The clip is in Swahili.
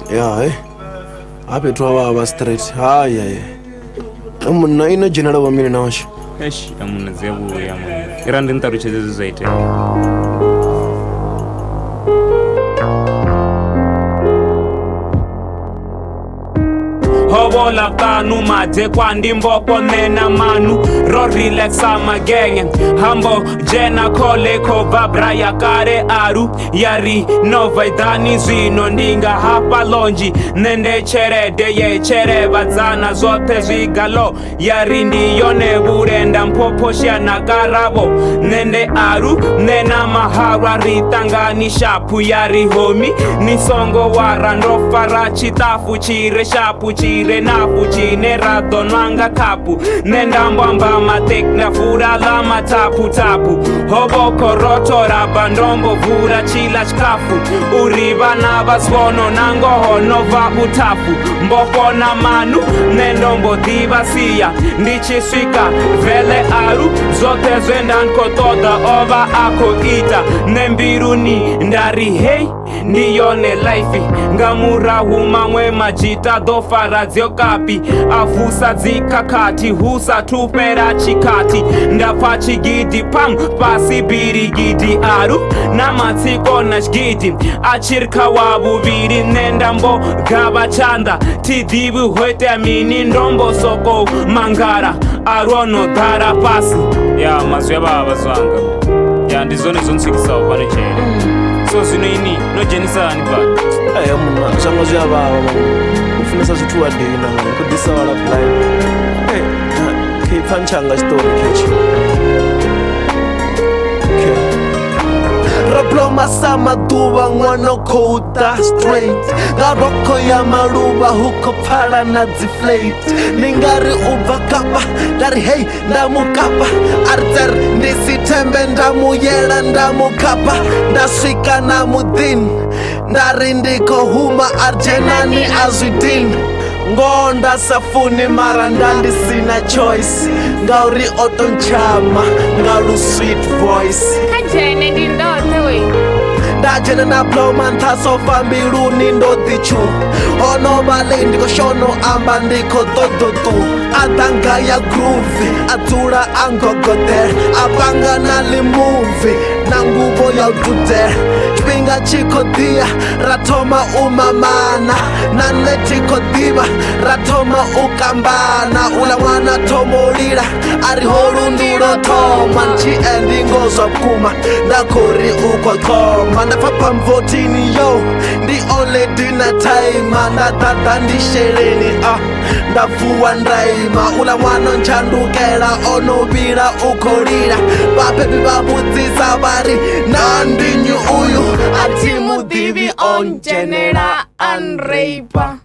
Yeah, happy to our straight. Yeah. I'm not in a general one minute now. Esh, amuna zebu ya mwana. Irandi ntaruchezezo zaite. Hobola kanu mate kwa ndimboko nena manu ro relax ama genge hambo jena kole ko vabra ya kare aru yari nova idani zino ndinga hapa lonji nende cherede ye chereba zana zote zigalo yari ndiyone burenda mpoposha na karabo nende aru nena mahara ritangani shapu yari homi nisongo warando farachi tafu chire shapu chire nafu chine rato nwanga kapu nendambwamba matekna fura lama tapu tapu hobo koroto rabandombo vura chila chkafu uriba na baswono nangoho nova utafu mboko na manu nendombo divasiya ndichiswika vele aru zote zwendan kotoda ova ako ita nembiruni ndari hey niyone life ngamura humamwe majita dofarazio kapi afusa zikakati husa tupera chikati ndapachi gidi pam pasi biri gidi aru na matsiko na shgidi achirka wabubiri nendambo gaba chanda tidibu hwete amini ndombo soko mangara arono dara pasi ya mazwe baba zwanga ya ndizone zonsikisa upane chere so zino ini no jenisa ni ba aya muna chango zya baba ufunesa zwithu wa dina kudisa wala blind ke phanchanga story kechi Raploma sama duva ngwana kouta straight Garoko ya maluba huko pala na ziflate Ningari uva kapa, dari hey ndamu kapa Arter ndisitembe ndamu yela ndamu kapa Ndaswika na mudin, ndari ndiko huma arjenani azwidin Ngonda safuni mara ndandi sina choice Ngauri otonchama, ngalu sweet voice Kajene dindote we Dajene na bloma ntaso fambiluni ndodichu Ono bale ndiko shono amba ndiko dododu Adanga ya groove, atula angogote Abanga na limuvi, nangubo ya utude Kipinga chiko dia, ratoma umamana Nane chiko diva, ratoma ukambana Ula wana tomolira, ariholu nduro toma Nchi endingo zopkuma, ndakuri ukwa koma Ndapapa mvotini yo, ndi ole dina taima Ndatata ndi shereni ndafuwa ndaima Ula mwana nchandukela onobila ukolila Bapepi babuzisa bari nandinyu uyu Ati mudivi on genera and raper